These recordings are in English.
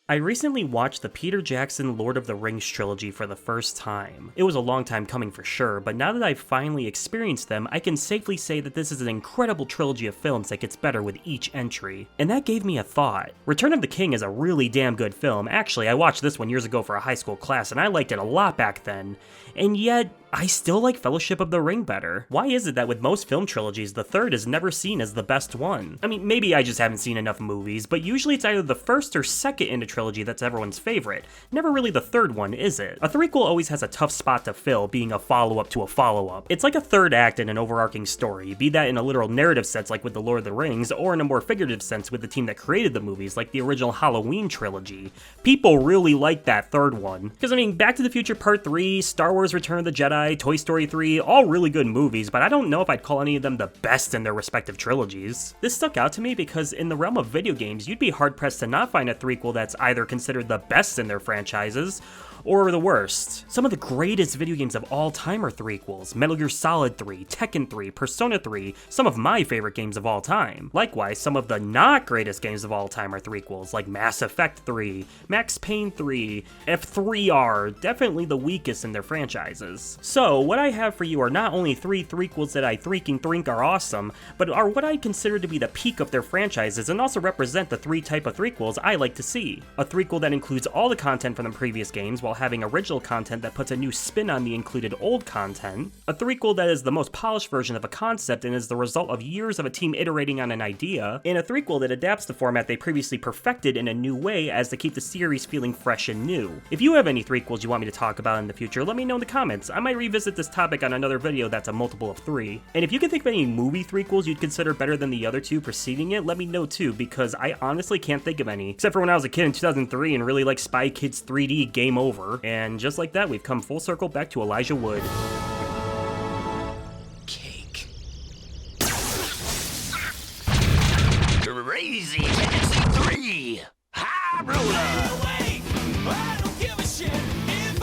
I recently watched the Peter Jackson Lord of the Rings trilogy for the first time. It was a long time coming for sure, but now that I've finally experienced them, I can safely say that this is an incredible trilogy of films that gets better with each entry. And that gave me a thought. Return of the King is a really damn good film. Actually, I watched this one years ago for a high school class and I liked it a lot back then. And yet, I still like Fellowship of the Ring better. Why is it that with most film trilogies, the third is never seen as the best one? I mean, maybe I just haven't seen enough movies, but usually it's either the first or second in a trilogy that's everyone's favorite. Never really the third one, is it? A threequel always has a tough spot to fill, being a follow-up to a follow-up. It's like a third act in an overarching story, be that in a literal narrative sense like with The Lord of the Rings, or in a more figurative sense with the team that created the movies, like the original Halloween trilogy. People really like that third one. Because I mean, Back to the Future Part 3, Star Wars Return of the Jedi, Toy Story 3, all really good movies, but I don't know if I'd call any of them the best in their respective trilogies. This stuck out to me because in the realm of video games, you'd be hard-pressed to not find a threequel that's either considered the best in their franchises, or the worst. Some of the greatest video games of all time are threequels. Metal Gear Solid 3, Tekken 3, Persona 3, some of my favorite games of all time. Likewise, some of the not greatest games of all time are threequels, like Mass Effect 3, Max Payne 3, F3R, definitely the weakest in their franchises. So, what I have for you are not only three threequels that I think are awesome, but are what I consider to be the peak of their franchises and also represent the three type of threequels I like to see. A threequel that includes all the content from the previous games while having original content that puts a new spin on the included old content, a threequel that is the most polished version of a concept and is the result of years of a team iterating on an idea, and a threequel that adapts the format they previously perfected in a new way as to keep the series feeling fresh and new. If you have any threequels you want me to talk about in the future, let me know in the comments. I might revisit this topic on another video that's a multiple of 3. And if you can think of any movie threequels you'd consider better than the other two preceding it, let me know too, because I honestly can't think of any, except for when I was a kid in 2003 and really liked Spy Kids 3D Game Over. And just like that, we've come full circle back to Elijah Wood. Cake. Crazytaxi 3. High roller.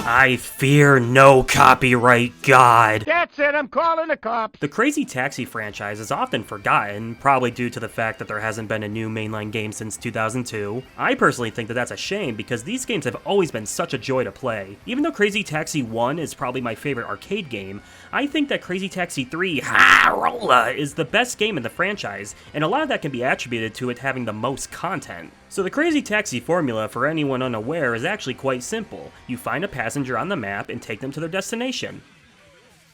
I fear no copyright god. That's it, I'm calling the cops. The Crazy Taxi franchise is often forgotten, probably due to the fact that there hasn't been a new mainline game since 2002. I personally think that that's a shame because these games have always been such a joy to play. Even though Crazy Taxi 1 is probably my favorite arcade game, I think that Crazy Taxi 3 Ha-Rolla is the best game in the franchise, and a lot of that can be attributed to it having the most content. So the Crazy Taxi formula, for anyone unaware, is actually quite simple. You find a passenger on the map and take them to their destination.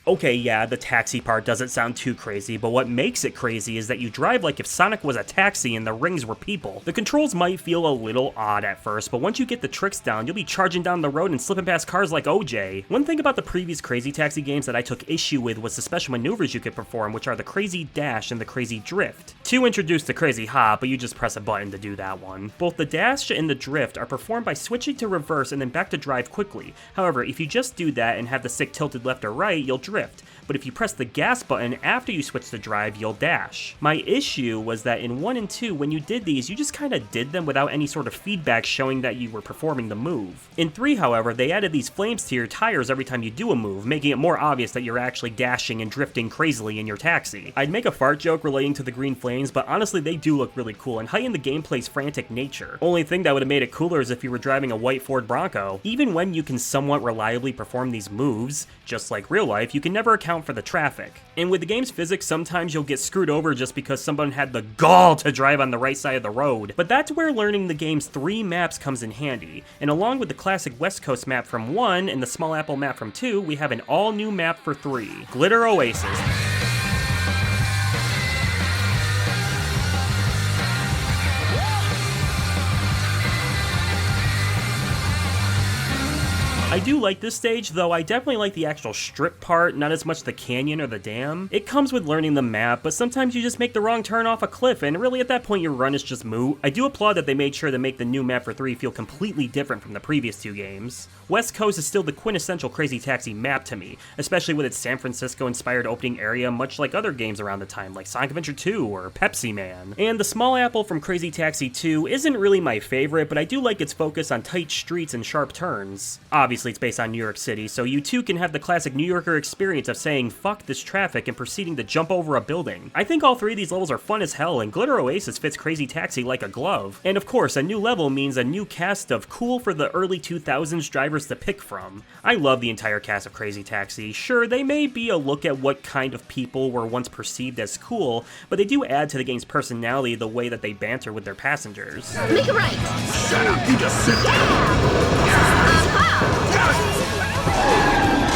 Okay, yeah, the taxi part doesn't sound too crazy, but what makes it crazy is that you drive like if Sonic was a taxi and the rings were people. The controls might feel a little odd at first, but once you get the tricks down, you'll be charging down the road and slipping past cars like OJ. One thing about the previous Crazy Taxi games that I took issue with was the special maneuvers you could perform, which are the Crazy Dash and the Crazy Drift. 2 introduced the Crazy Hop, but you just press a button to do that one. Both the Dash and the Drift are performed by switching to reverse and then back to drive quickly. However, if you just do that and have the stick tilted left or right, you'll drift. But if you press the gas button after you switch to drive, you'll dash. My issue was that in 1 and 2, when you did these, you just kinda did them without any sort of feedback showing that you were performing the move. In 3, however, they added these flames to your tires every time you do a move, making it more obvious that you're actually dashing and drifting crazily in your taxi. I'd make a fart joke relating to the green flames, but honestly they do look really cool and heighten the gameplay's frantic nature. Only thing that would have made it cooler is if you were driving a white Ford Bronco. Even when you can somewhat reliably perform these moves, just like real life, you can never account for the traffic. And with the game's physics, sometimes you'll get screwed over just because someone had the gall to drive on the right side of the road. But that's where learning the game's 3 maps comes in handy. And along with the classic West Coast map from 1 and the Small Apple map from 2, we have an all-new map for 3, Glitter Oasis. I do like this stage, though I definitely like the actual strip part, not as much the canyon or the dam. It comes with learning the map, but sometimes you just make the wrong turn off a cliff, and really at that point your run is just moot. I do applaud that they made sure to make the new map for 3 feel completely different from the previous 2 games. West Coast is still the quintessential Crazy Taxi map to me, especially with its San Francisco-inspired opening area, much like other games around the time, like Sonic Adventure 2 or Pepsi Man. And the Small Apple from Crazy Taxi 2 isn't really my favorite, but I do like its focus on tight streets and sharp turns. Obviously, Obviously, it's based on New York City, so you too can have the classic New Yorker experience of saying, fuck this traffic, and proceeding to jump over a building. I think all three of these levels are fun as hell, and Glitter Oasis fits Crazy Taxi like a glove. And of course, a new level means a new cast of cool for the early 2000s drivers to pick from. I love the entire cast of Crazy Taxi. Sure, they may be a look at what kind of people were once perceived as cool, but they do add to the game's personality the way that they banter with their passengers. Make a right. Shut up, you just sit down.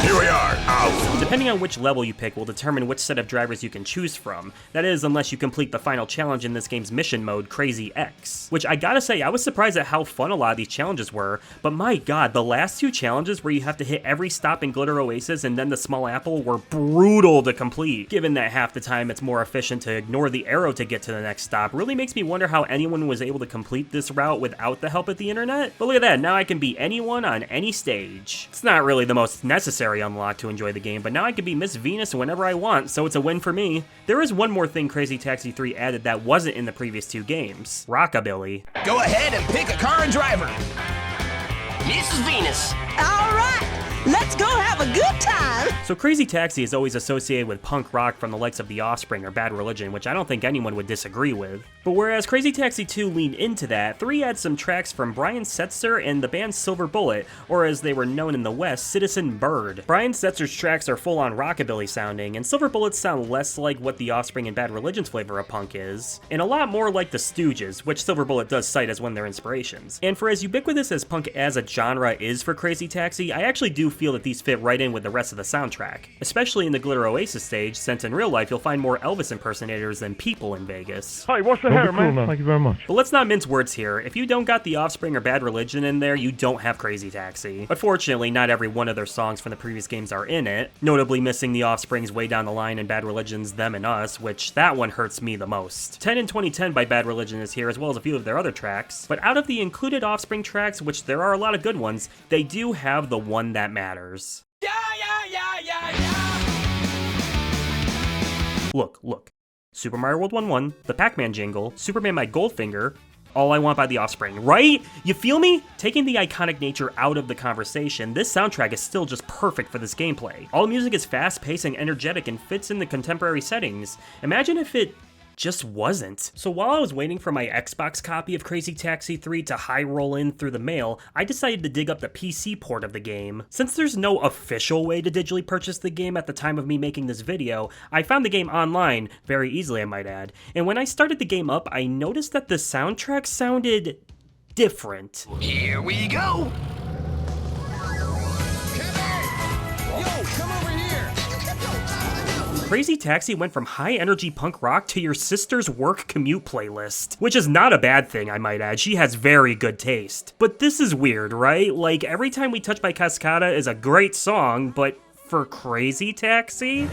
Here we are, out. Depending on which level you pick will determine which set of drivers you can choose from. That is, unless you complete the final challenge in this game's mission mode, Crazy X. Which I gotta say, I was surprised at how fun a lot of these challenges were, but my god, the last two challenges where you have to hit every stop in Glitter Oasis and then the Small Apple were brutal to complete. Given that half the time it's more efficient to ignore the arrow to get to the next stop, really makes me wonder how anyone was able to complete this route without the help of the internet. But look at that, now I can be anyone on any stage. It's not really the most necessary unlock to enjoy the game, but now I can be Miss Venus whenever I want, so it's a win for me. There is one more thing Crazy Taxi 3 added that wasn't in the previous two games: rockabilly. Go ahead and pick a car and driver. Mrs. Venus. All right, let's go have a good time. So Crazy Taxi is always associated with punk rock from the likes of The Offspring or Bad Religion, which I don't think anyone would disagree with. But whereas Crazy Taxi 2 leaned into that, 3 adds some tracks from Brian Setzer and the band Silver Bullet, or as they were known in the West, Citizen Bird. Brian Setzer's tracks are full-on rockabilly sounding, and Silver Bullets sound less like what The Offspring and Bad Religion's flavor of punk is, and a lot more like the Stooges, which Silver Bullet does cite as one of their inspirations. And for as ubiquitous as punk as a genre is for Crazy Taxi, I actually do feel that these fit right in with the rest of the soundtrack, especially in the Glitter Oasis stage, since in real life you'll find more Elvis impersonators than people in Vegas. Hey, what's the hair, man? Thank you very much. But let's not mince words here. If you don't got The Offspring or Bad Religion in there, you don't have Crazy Taxi. But fortunately, not every one of their songs from the previous games are in it, notably missing The Offspring's Way Down the Line and Bad Religion's Them and Us, which that one hurts me the most. 10 in 2010 by Bad Religion is here, as well as a few of their other tracks, but out of the included Offspring tracks, which there are a lot of good ones, they do have the one that matters. Look. Super Mario World 1-1, the Pac-Man jingle, Superman My Goldfinger, All I Want by The Offspring, right? You feel me? Taking the iconic nature out of the conversation, this soundtrack is still just perfect for this gameplay. All music is fast-paced and energetic and fits in the contemporary settings. Imagine if it just wasn't. So while I was waiting for my Xbox copy of Crazy Taxi 3 to high roll in through the mail, I decided to dig up the PC port of the game. Since there's no official way to digitally purchase the game at the time of me making this video, I found the game online, very easily I might add, and when I started the game up, I noticed that the soundtrack sounded different. Here we go. Crazy Taxi went from high-energy punk rock to your sister's work commute playlist. Which is not a bad thing, I might add. She has very good taste. But this is weird, right? Like, Every Time We Touch by Cascada is a great song, but for Crazy Taxi?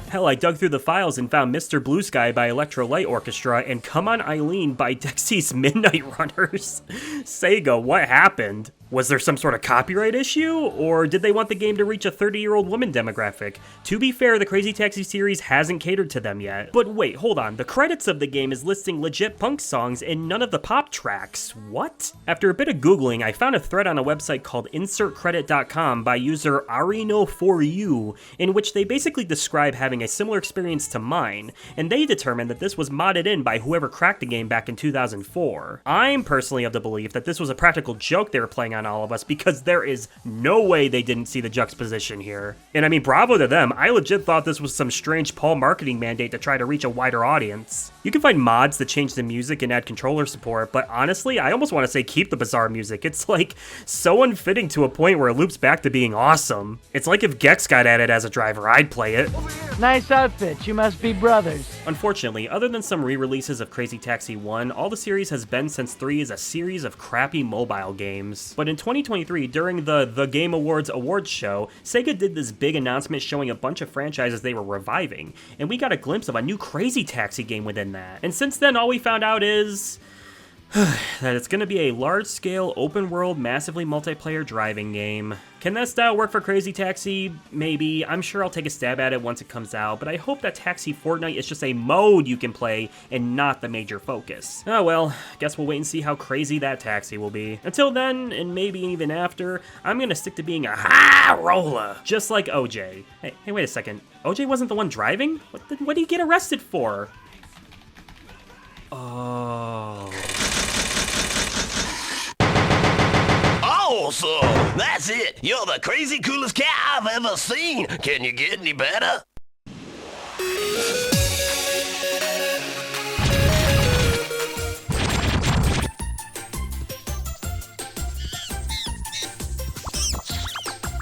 Hell, I dug through the files and found Mr. Blue Sky by Electro Light Orchestra and Come On Eileen by Dexy's Midnight Runners. Sega, what happened? Was there some sort of copyright issue? Or did they want the game to reach a 30-year-old woman demographic? To be fair, the Crazy Taxi series hasn't catered to them yet. But wait, hold on. The credits of the game is listing legit punk songs and none of the pop tracks. What? After a bit of Googling, I found a thread on a website called insertcredit.com by user Arino4U, in which they basically describe having a similar experience to mine, and they determined that this was modded in by whoever cracked the game back in 2004. I'm personally of the belief that this was a practical joke they were playing on all of us, because there is no way they didn't see the juxtaposition here. And I mean, bravo to them. I legit thought this was some strange Paul marketing mandate to try to reach a wider audience. You can find mods that change the music and add controller support, but honestly, I almost want to say keep the bizarre music. It's like so unfitting to a point where it loops back to being awesome. It's like if Gex got added as a driver, I'd play it. Nice outfit. You must be brothers. Unfortunately, other than some re-releases of Crazy Taxi 1, all the series has been since 3 is a series of crappy mobile games. But in 2023, during the Game Awards show, Sega did this big announcement showing a bunch of franchises they were reviving, and we got a glimpse of a new Crazy Taxi game within that. And since then, all we found out is that it's gonna be a large-scale, open-world, massively multiplayer driving game. Can that style work for Crazy Taxi? Maybe. I'm sure I'll take a stab at it once it comes out, but I hope that Taxi Fortnite is just a mode you can play and not the major focus. Oh well, guess we'll wait and see how crazy that taxi will be. Until then, and maybe even after, I'm gonna stick to being a high roller, just like OJ. Hey, wait a second. OJ wasn't the one driving? What did he get arrested for? Oh... So, that's it. You're the crazy coolest cat I've ever seen. Can you get any better?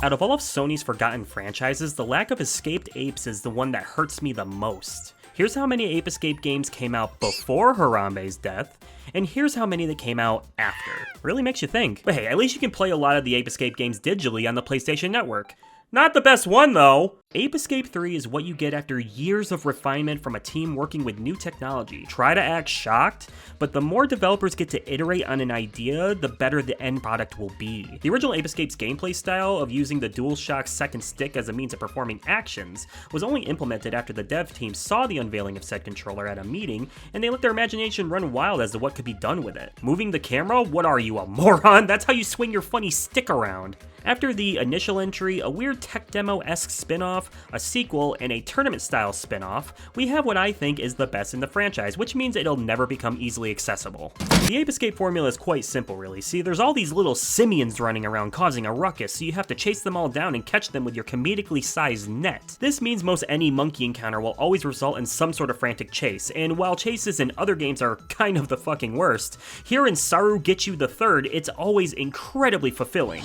Out of all of Sony's forgotten franchises, the lack of escaped apes is the one that hurts me the most. Here's how many Ape Escape games came out before Harambe's death, and here's how many that came out after. Really makes you think. But hey, at least you can play a lot of the Ape Escape games digitally on the PlayStation Network. Not the best one though! Ape Escape 3 is what you get after years of refinement from a team working with new technology. Try to act shocked, but the more developers get to iterate on an idea, the better the end product will be. The original Ape Escape's gameplay style of using the DualShock second stick as a means of performing actions was only implemented after the dev team saw the unveiling of said controller at a meeting, and they let their imagination run wild as to what could be done with it. Moving the camera? What are you, a moron? That's how you swing your funny stick around. After the initial entry, a weird tech demo-esque spin-off, a sequel, and a tournament-style spin-off, we have what I think is the best in the franchise, which means it'll never become easily accessible. The Ape Escape formula is quite simple, really. See, there's all these little simians running around causing a ruckus, so you have to chase them all down and catch them with your comedically sized net. This means most any monkey encounter will always result in some sort of frantic chase, and while chases in other games are kind of the fucking worst, here in Saru Get You the Third, it's always incredibly fulfilling.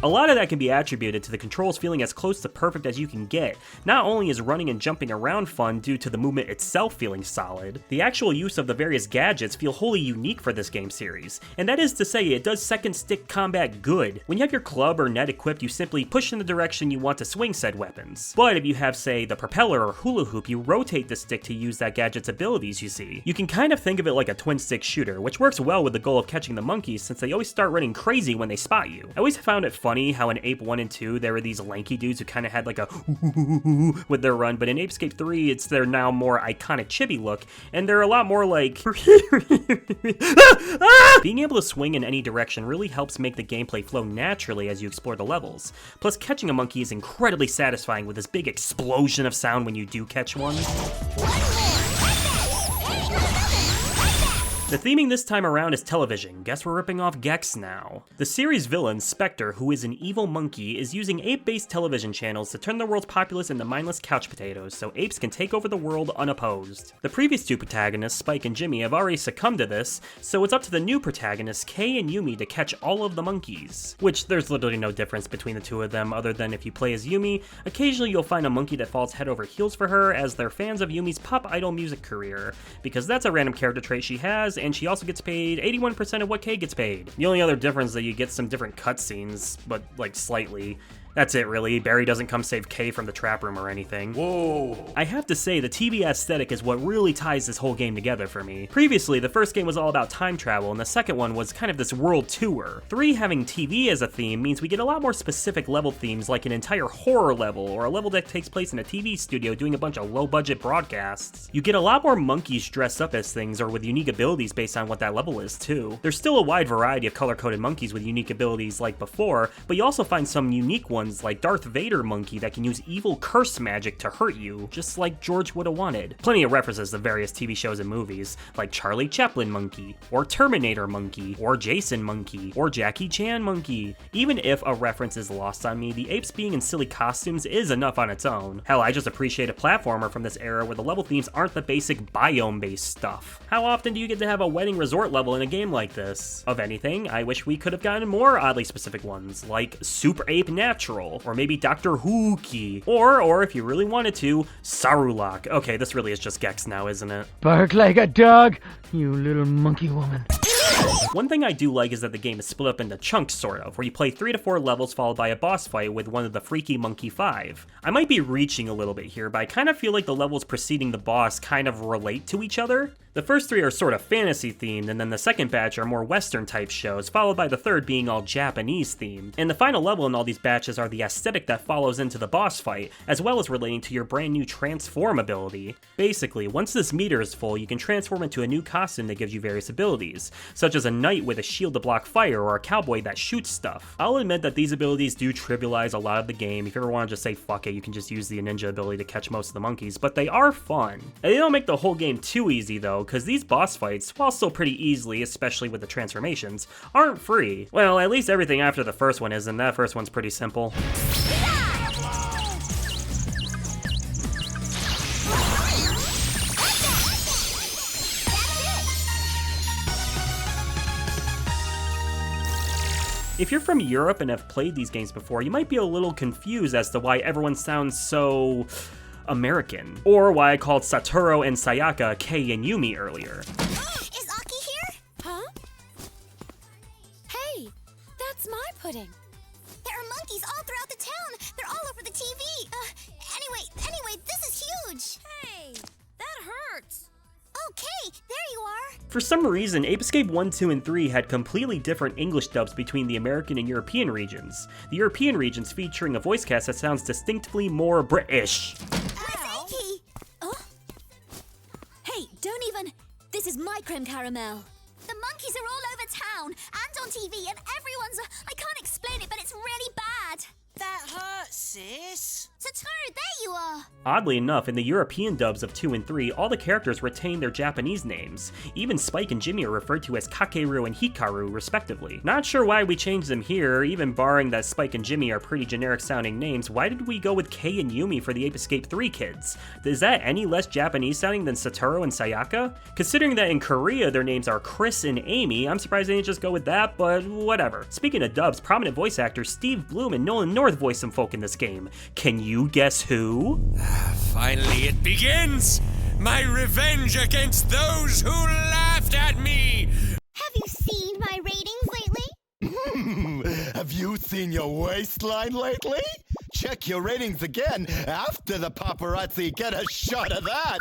A lot of that can be attributed to the controls feeling as close to perfect as you can get. Not only is running and jumping around fun due to the movement itself feeling solid, the actual use of the various gadgets feel wholly unique for this game series. And that is to say, it does second stick combat good. When you have your club or net equipped, you simply push in the direction you want to swing said weapons. But if you have, say, the propeller or hula hoop, you rotate the stick to use that gadget's abilities, you see. You can kind of think of it like a twin stick shooter, which works well with the goal of catching the monkeys since they always start running crazy when they spot you. I always found it funny how in Ape 1 and 2 there were these lanky dudes who kind of had like a with their run, but in Ape Escape 3 it's their now more iconic chibi look, and they're a lot more like Being able to swing in any direction really helps make the gameplay flow naturally as you explore the levels. Plus, catching a monkey is incredibly satisfying with this big explosion of sound when you do catch one. The theming this time around is television. Guess we're ripping off Gex now. The series villain, Spectre, who is an evil monkey, is using ape-based television channels to turn the world's populace into mindless couch potatoes so apes can take over the world unopposed. The previous two protagonists, Spike and Jimmy, have already succumbed to this, so it's up to the new protagonists, Kay and Yumi, to catch all of the monkeys. Which, there's literally no difference between the two of them other than if you play as Yumi, occasionally you'll find a monkey that falls head over heels for her as they're fans of Yumi's pop idol music career, because that's a random character trait she has, and she also gets paid 81% of what Kay gets paid. The only other difference is that you get some different cutscenes, but like slightly. That's it really, Barry doesn't come save Kay from the trap room or anything. Whoa! I have to say, the TV aesthetic is what really ties this whole game together for me. Previously, the first game was all about time travel, and the second one was kind of this world tour. 3 having TV as a theme means we get a lot more specific level themes, like an entire horror level, or a level that takes place in a TV studio doing a bunch of low-budget broadcasts. You get a lot more monkeys dressed up as things, or with unique abilities based on what that level is, too. There's still a wide variety of color-coded monkeys with unique abilities like before, but you also find some unique ones like Darth Vader monkey that can use evil curse magic to hurt you, just like George would have wanted. Plenty of references to various TV shows and movies, like Charlie Chaplin monkey, or Terminator monkey, or Jason monkey, or Jackie Chan monkey. Even if a reference is lost on me, the apes being in silly costumes is enough on its own. Hell, I just appreciate a platformer from this era where the level themes aren't the basic biome-based stuff. How often do you get to have a wedding resort level in a game like this? Of anything, I wish we could have gotten more oddly specific ones, like Super Ape Natural, or maybe Dr. Hookie, or if you really wanted to, Sarulok. Okay, this really is just Gex now, isn't it? Bark like a dog, you little monkey woman. One thing I do like is that the game is split up into chunks, sort of, where you play 3 to 4 levels followed by a boss fight with one of the freaky Monkey 5. I might be reaching a little bit here, but I kind of feel like the levels preceding the boss kind of relate to each other. The first 3 are sort of fantasy themed, and then the second batch are more Western type shows, followed by the third being all Japanese themed. And the final level in all these batches are the aesthetic that follows into the boss fight, as well as relating to your brand new transform ability. Basically, once this meter is full, you can transform into a new costume that gives you various abilities, such as a knight with a shield to block fire or a cowboy that shoots stuff. I'll admit that these abilities do trivialize a lot of the game. If you ever want to just say fuck it, you can just use the ninja ability to catch most of the monkeys, but they are fun. And they don't make the whole game too easy though, because these boss fights, while still pretty easily, especially with the transformations, aren't free. Well, at least everything after the first one is, and that first one's pretty simple. If you're from Europe and have played these games before, you might be a little confused as to why everyone sounds so American, or why I called Satoru and Sayaka Kei and Yumi earlier. Is Aki here? Huh? Hey, that's my pudding. There are monkeys all throughout the town. They're all over the TV. Anyway, this is huge. Hey, that hurts. Okay, there you are. For some reason, Ape Escape 1, 2, and 3 had completely different English dubs between the American and European regions. The European regions featuring a voice cast that sounds distinctly more British. Aki! Oh? Hey, don't even... This is my creme caramel. The monkeys are all over town and on TV and everyone's... I can't explain it, but it's really bad. That hurts, sis. Satoru, there you are. Oddly enough, in the European dubs of 2 and 3, all the characters retain their Japanese names. Even Spike and Jimmy are referred to as Kakeru and Hikaru, respectively. Not sure why we changed them here, even barring that Spike and Jimmy are pretty generic sounding names. Why did we go with Kei and Yumi for the Ape Escape 3 kids? Is that any less Japanese sounding than Satoru and Sayaka? Considering that in Korea their names are Chris and Amy, I'm surprised they didn't just go with that, but whatever. Speaking of dubs, prominent voice actors Steve Bloom and Nolan North voice some folk in this game. Can you guess who? Finally it begins! My revenge against those who laughed at me! Have you seen my ratings lately? Have you seen your waistline lately? Check your ratings again after the paparazzi get a shot of that!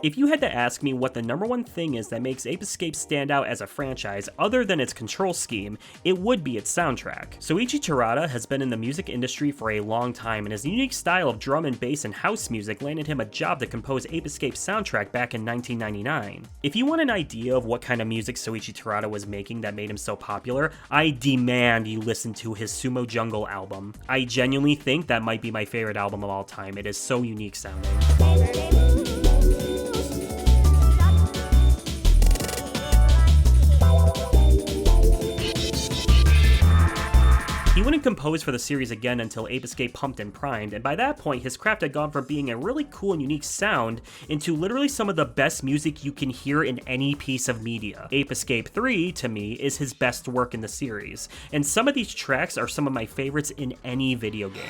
If you had to ask me what the #1 thing is that makes Ape Escape stand out as a franchise other than its control scheme, it would be its soundtrack. Soichi Terada has been in the music industry for a long time, and his unique style of drum and bass and house music landed him a job to compose Ape Escape's soundtrack back in 1999. If you want an idea of what kind of music Soichi Terada was making that made him so popular, I demand you listen to his Sumo Jungle album. I genuinely think that might be my favorite album of all time. It is so unique sounding. He wouldn't compose for the series again until Ape Escape Pumped and Primed, and by that point his craft had gone from being a really cool and unique sound into literally some of the best music you can hear in any piece of media. Ape Escape 3, to me, is his best work in the series, and some of these tracks are some of my favorites in any video game.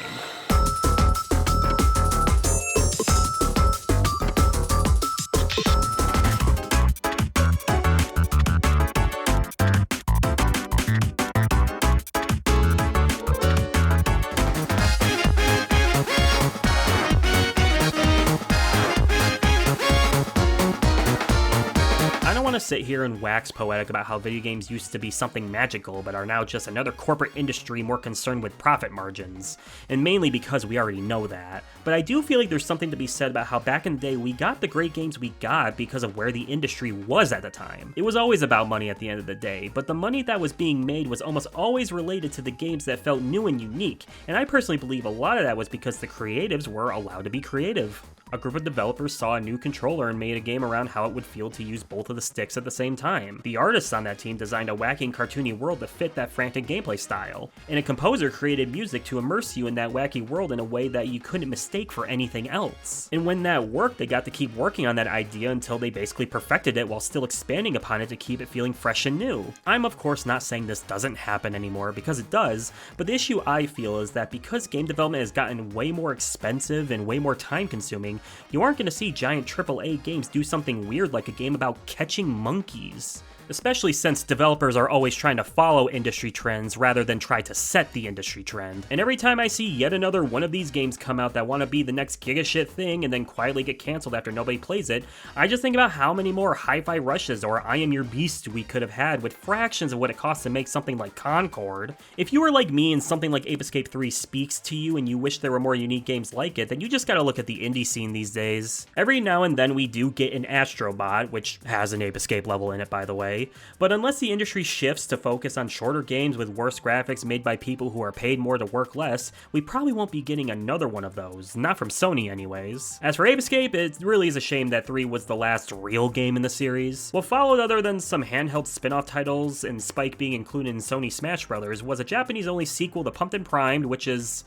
I want to sit here and wax poetic about how video games used to be something magical but are now just another corporate industry more concerned with profit margins, and mainly because we already know that. But I do feel like there's something to be said about how back in the day we got the great games we got because of where the industry was at the time. It was always about money at the end of the day, but the money that was being made was almost always related to the games that felt new and unique, and I personally believe a lot of that was because the creatives were allowed to be creative. A group of developers saw a new controller and made a game around how it would feel to use both of the sticks at the same time. The artists on that team designed a wacky and cartoony world to fit that frantic gameplay style, and a composer created music to immerse you in that wacky world in a way that you couldn't mistake for anything else. And when that worked, they got to keep working on that idea until they basically perfected it while still expanding upon it to keep it feeling fresh and new. I'm of course not saying this doesn't happen anymore, because it does, but the issue I feel is that because game development has gotten way more expensive and way more time consuming, you aren't going to see giant AAA games do something weird like a game about catching monkeys. especially since developers are always trying to follow industry trends rather than try to set the industry trend. And every time I see yet another one of these games come out that want to be the next giga shit thing and then quietly get canceled after nobody plays it, I just think about how many more Hi-Fi Rushes or I Am Your Beast we could have had with fractions of what it costs to make something like Concord. If you were like me and something like Ape Escape 3 speaks to you and you wish there were more unique games like it, then you just gotta look at the indie scene these days. Every now and then we do get an Astrobot, which has an Ape Escape level in it by the way, but unless the industry shifts to focus on shorter games with worse graphics made by people who are paid more to work less, we probably won't be getting another one of those, not from Sony anyways. As for Ape Escape, it really is a shame that 3 was the last real game in the series. What followed, other than some handheld spin-off titles and Spike being included in Sony Smash Bros., was a Japanese-only sequel to Pumped & Primed, which is...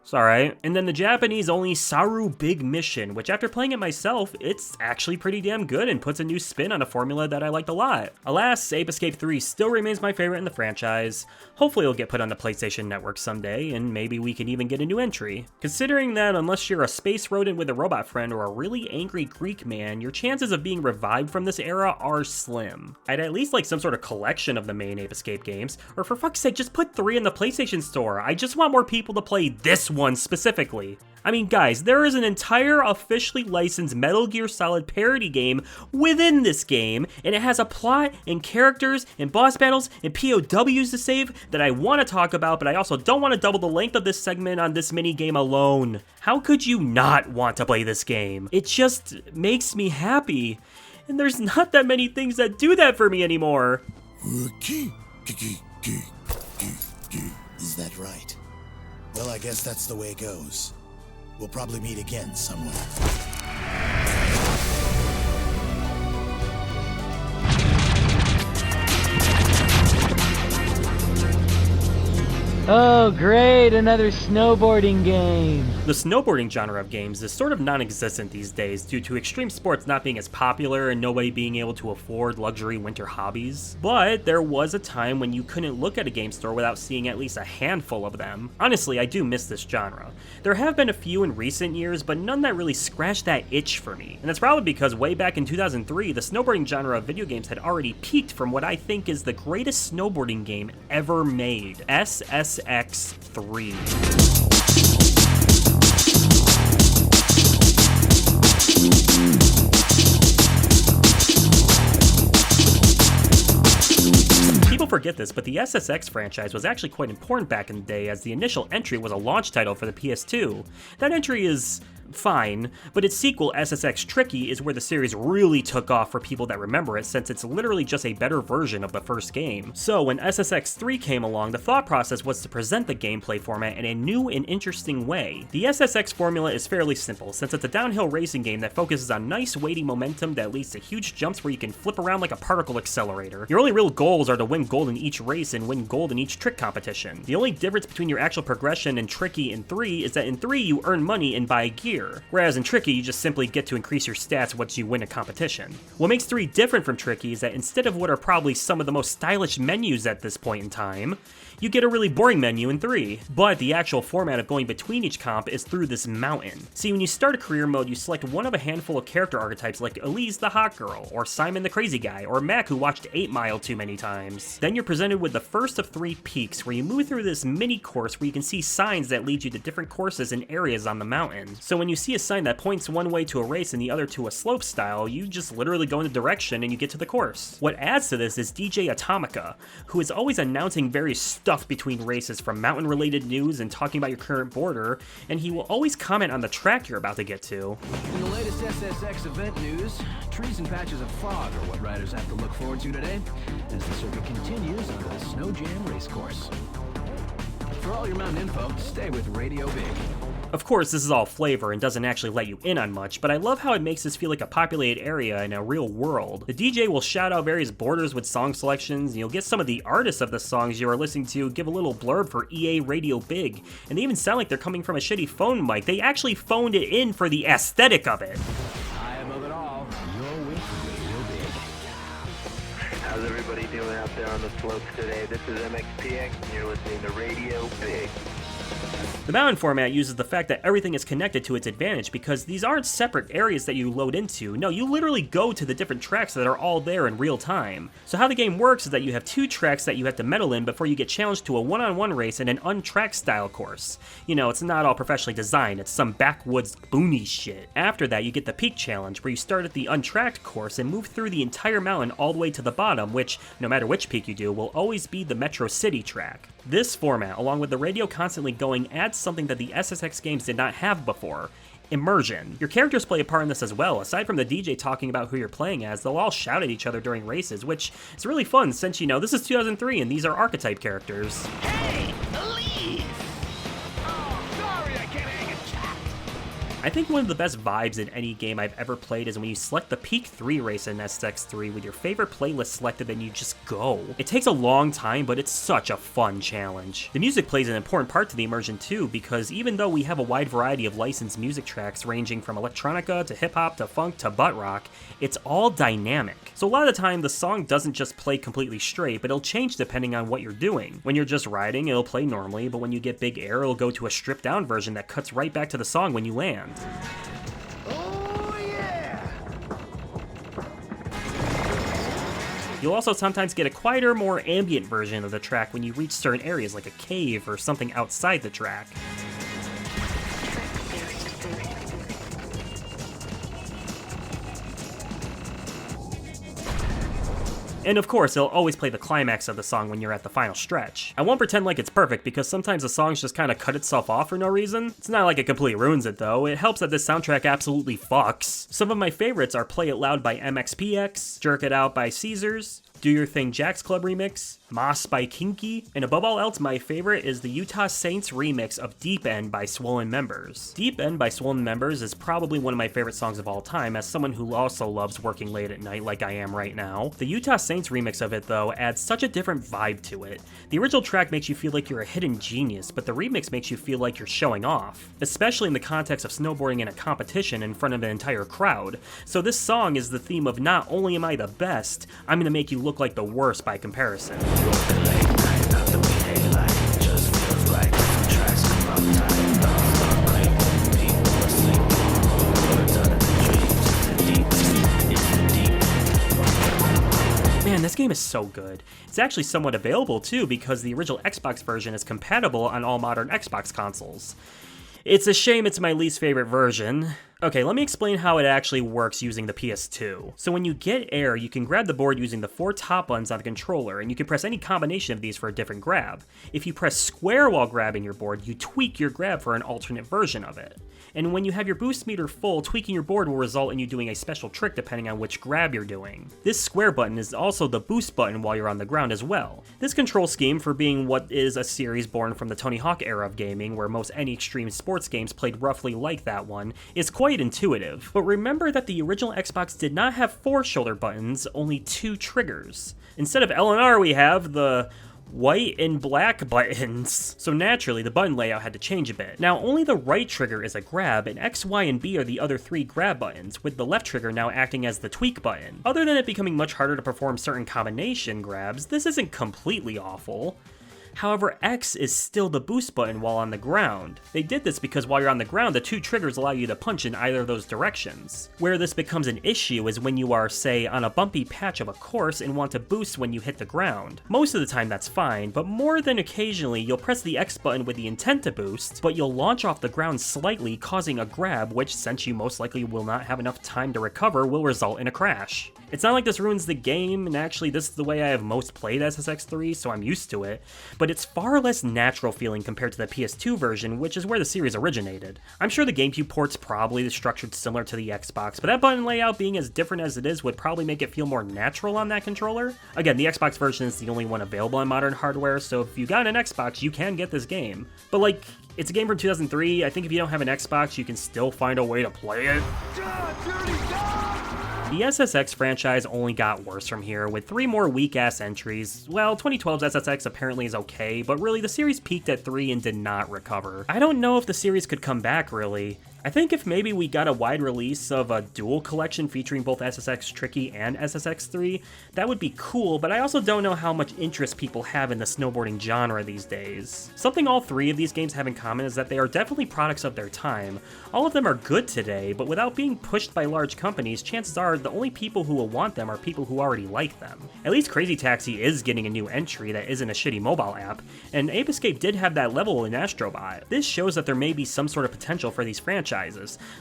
it's alright. And then the Japanese-only Saru Big Mission, which after playing it myself, it's actually pretty damn good and puts a new spin on a formula that I liked a lot. Alas, Ape Escape 3 still remains my favorite in the franchise. Hopefully it'll get put on the PlayStation Network someday, and maybe we can even get a new entry. Considering that unless you're a space rodent with a robot friend or a really angry Greek man, your chances of being revived from this era are slim. I'd at least like some sort of collection of the main Ape Escape games, or for fuck's sake, just put 3 in the PlayStation Store. I just want more people to play this one specifically. I mean, guys, there is an entire officially licensed Metal Gear Solid parody game within this game, and it has a plot and characters and boss battles and POWs to save that I want to talk about, but I also don't want to double the length of this segment on this mini game alone. How could you not want to play this game? It just makes me happy, and there's not that many things that do that for me anymore. Is that right? Well, I guess that's the way it goes. We'll probably meet again somewhere. Oh, great, another snowboarding game. The snowboarding genre of games is sort of non-existent these days due to extreme sports not being as popular and nobody being able to afford luxury winter hobbies. But there was a time when you couldn't look at a game store without seeing at least a handful of them. Honestly, I do miss this genre. There have been a few in recent years, but none that really scratched that itch for me. And that's probably because way back in 2003, the snowboarding genre of video games had already peaked from what I think is the greatest snowboarding game ever made, SSX3. People forget this, but the SSX franchise was actually quite important back in the day, as the initial entry was a launch title for the PS2. That entry is fine, but its sequel, SSX Tricky, is where the series really took off for people that remember it, since it's literally just a better version of the first game. So when SSX 3 came along, the thought process was to present the gameplay format in a new and interesting way. The SSX formula is fairly simple, since it's a downhill racing game that focuses on nice weighty momentum that leads to huge jumps where you can flip around like a particle accelerator. Your only real goals are to win gold in each race and win gold in each trick competition. The only difference between your actual progression in Tricky and 3 is that in 3 you earn money and buy gear, whereas in Tricky you just simply get to increase your stats once you win a competition. What makes 3 different from Tricky is that instead of what are probably some of the most stylish menus at this point in time, you get a really boring menu in 3, but the actual format of going between each comp is through this mountain. See, when you start a career mode, you select one of a handful of character archetypes like Elise the hot girl, or Simon the crazy guy, or Mac who watched 8 Mile too many times. Then you're presented with the first of 3 peaks, where you move through this mini course where you can see signs that lead you to different courses and areas on the mountain. So when you see a sign that points one way to a race and the other to a slope style, you just literally go in the direction and you get to the course. What adds to this is DJ Atomica, who is always announcing various stuff between races, from mountain related news and talking about your current border, and he will always comment on the track you're about to get to. In the latest SSX event news, trees and patches of fog are what riders have to look forward to today as the circuit continues onto the Snow Jam racecourse. For all your mountain info, stay with Radio Big. Of course, this is all flavor and doesn't actually let you in on much, but I love how it makes this feel like a populated area in a real world. The DJ will shout out various borders with song selections, and you'll get some of the artists of the songs you are listening to give a little blurb for EA Radio Big, and they even sound like they're coming from a shitty phone mic. They actually phoned it in for the aesthetic of it. I above it all, you're with Radio Big. How's everybody everybody doing out there on the slopes today? This is MXPX, and you're listening to Radio Big. The mountain format uses the fact that everything is connected to its advantage because these aren't separate areas that you load into. No, you literally go to the different tracks that are all there in real time. So how the game works is that you have 2 tracks that you have to medal in before you get challenged to a one-on-one race in an untracked style course. You know, it's not all professionally designed, it's some backwoods boony shit. After that, you get the peak challenge, where you start at the untracked course and move through the entire mountain all the way to the bottom, which, no matter which peak you do, will always be the Metro City track. This format, along with the radio constantly going, adds something that the SSX games did not have before: immersion. Your characters play a part in this as well. Aside from the DJ talking about who you're playing as, they'll all shout at each other during races, which is really fun since, you know, this is 2003 and these are archetype characters. Hey, leave! Oh, sorry, I can't hang a chat. I think one of the best vibes in any game I've ever played is when you select the Peak 3 race in SX3 with your favorite playlist selected and you just go. It takes a long time, but it's such a fun challenge. The music plays an important part to the immersion too, because even though we have a wide variety of licensed music tracks ranging from electronica to hip-hop to funk to butt rock, it's all dynamic. So a lot of the time the song doesn't just play completely straight, but it'll change depending on what you're doing. When you're just riding, it'll play normally, but when you get big air, it'll go to a stripped down version that cuts right back to the song when you land. Oh, yeah! You'll also sometimes get a quieter, more ambient version of the track when you reach certain areas like a cave or something outside the track. And of course, it'll always play the climax of the song when you're at the final stretch. I won't pretend like it's perfect because sometimes the songs just kind of cut itself off for no reason. It's not like it completely ruins it though. It helps that this soundtrack absolutely fucks. Some of my favorites are Play It Loud by MXPX, Jerk It Out by Caesars, Do Your Thing Jack's Club remix, Moss by Kinky, and above all else, my favorite is the Utah Saints remix of Deep End by Swollen Members. Deep End by Swollen Members is probably one of my favorite songs of all time, as someone who also loves working late at night like I am right now. The Utah Saints remix of it, though, adds such a different vibe to it. The original track makes you feel like you're a hidden genius, but the remix makes you feel like you're showing off, especially in the context of snowboarding in a competition in front of an entire crowd. So this song is the theme of not only am I the best, I'm gonna make you look like the worst by comparison. Man, this game is so good. It's actually somewhat available too because the original Xbox version is compatible on all modern Xbox consoles. It's a shame it's my least favorite version. Okay, let me explain how it actually works using the PS2. So when you get air, you can grab the board using the 4 top buttons on the controller, and you can press any combination of these for a different grab. If you press square while grabbing your board, you tweak your grab for an alternate version of it. And when you have your boost meter full, tweaking your board will result in you doing a special trick depending on which grab you're doing. This square button is also the boost button while you're on the ground as well. This control scheme, for being what is a series born from the Tony Hawk era of gaming, where most any extreme sports games played roughly like that one, is quite intuitive. But remember that the original Xbox did not have 4 shoulder buttons, only 2 triggers. Instead of L and R, we have the white and black buttons. So naturally, the button layout had to change a bit. Now, only the right trigger is a grab, and X, Y, and B are the other 3 grab buttons, with the left trigger now acting as the tweak button. Other than it becoming much harder to perform certain combination grabs, this isn't completely awful. However, X is still the boost button while on the ground. They did this because while you're on the ground, the 2 triggers allow you to punch in either of those directions. Where this becomes an issue is when you are, say, on a bumpy patch of a course and want to boost when you hit the ground. Most of the time that's fine, but more than occasionally you'll press the X button with the intent to boost, but you'll launch off the ground slightly, causing a grab which, since you most likely will not have enough time to recover, will result in a crash. It's not like this ruins the game, and actually this is the way I have most played SSX3, so I'm used to it, but it's far less natural feeling compared to the PS2 version, which is where the series originated. I'm sure the GameCube port's probably structured similar to the Xbox, but that button layout being as different as it is would probably make it feel more natural on that controller. Again, the Xbox version is the only one available on modern hardware, so if you got an Xbox, you can get this game. But like, it's a game from 2003, I think if you don't have an Xbox, you can still find a way to play it. The SSX franchise only got worse from here, with 3 more weak-ass entries. Well, 2012's SSX apparently is okay, but really the series peaked at 3 and did not recover. I don't know if the series could come back, really. I think if maybe we got a wide release of a dual collection featuring both SSX Tricky and SSX3, that would be cool, but I also don't know how much interest people have in the snowboarding genre these days. Something all three of these games have in common is that they are definitely products of their time. All of them are good today, but without being pushed by large companies, chances are the only people who will want them are people who already like them. At least Crazy Taxi is getting a new entry that isn't a shitty mobile app, and apeescape did have that level in Astrobot. This shows that there may be some sort of potential for these franchises,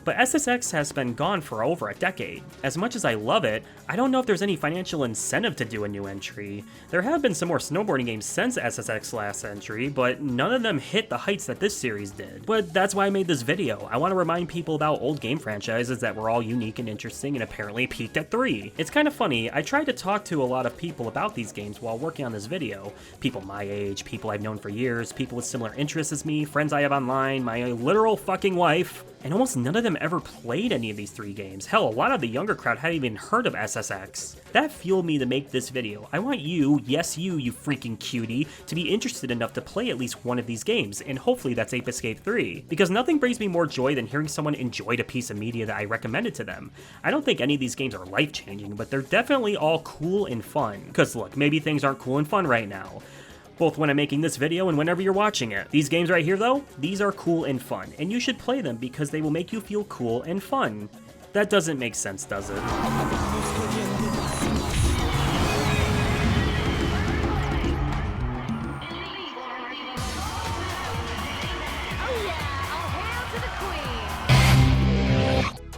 but SSX has been gone for over a decade. As much as I love it, I don't know if there's any financial incentive to do a new entry. There have been some more snowboarding games since SSX last entry, but none of them hit the heights that this series did. But that's why I made this video. I want to remind people about old game franchises that were all unique and interesting and apparently peaked at 3. It's kind of funny, I tried to talk to a lot of people about these games while working on this video. People my age, people I've known for years, people with similar interests as me, friends I have online, my literal fucking wife, and almost none of them ever played any of these 3 games. Hell, a lot of the younger crowd hadn't even heard of SSX. That fueled me to make this video. I want you, yes you freaking cutie, to be interested enough to play at least one of these games, and hopefully that's Apeescape 3. Because nothing brings me more joy than hearing someone enjoyed a piece of media that I recommended to them. I don't think any of these games are life-changing, but they're definitely all cool and fun. Cause look, maybe things aren't cool and fun right now, both when I'm making this video and whenever you're watching it. These games right here though, these are cool and fun, and you should play them because they will make you feel cool and fun. That doesn't make sense, does it?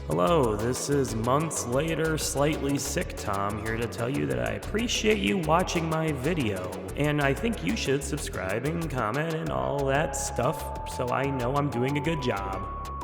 Hello, this is months later, slightly sick Tom here to tell you that I appreciate you watching my video, and I think you should subscribe and comment and all that stuff so I know I'm doing a good job.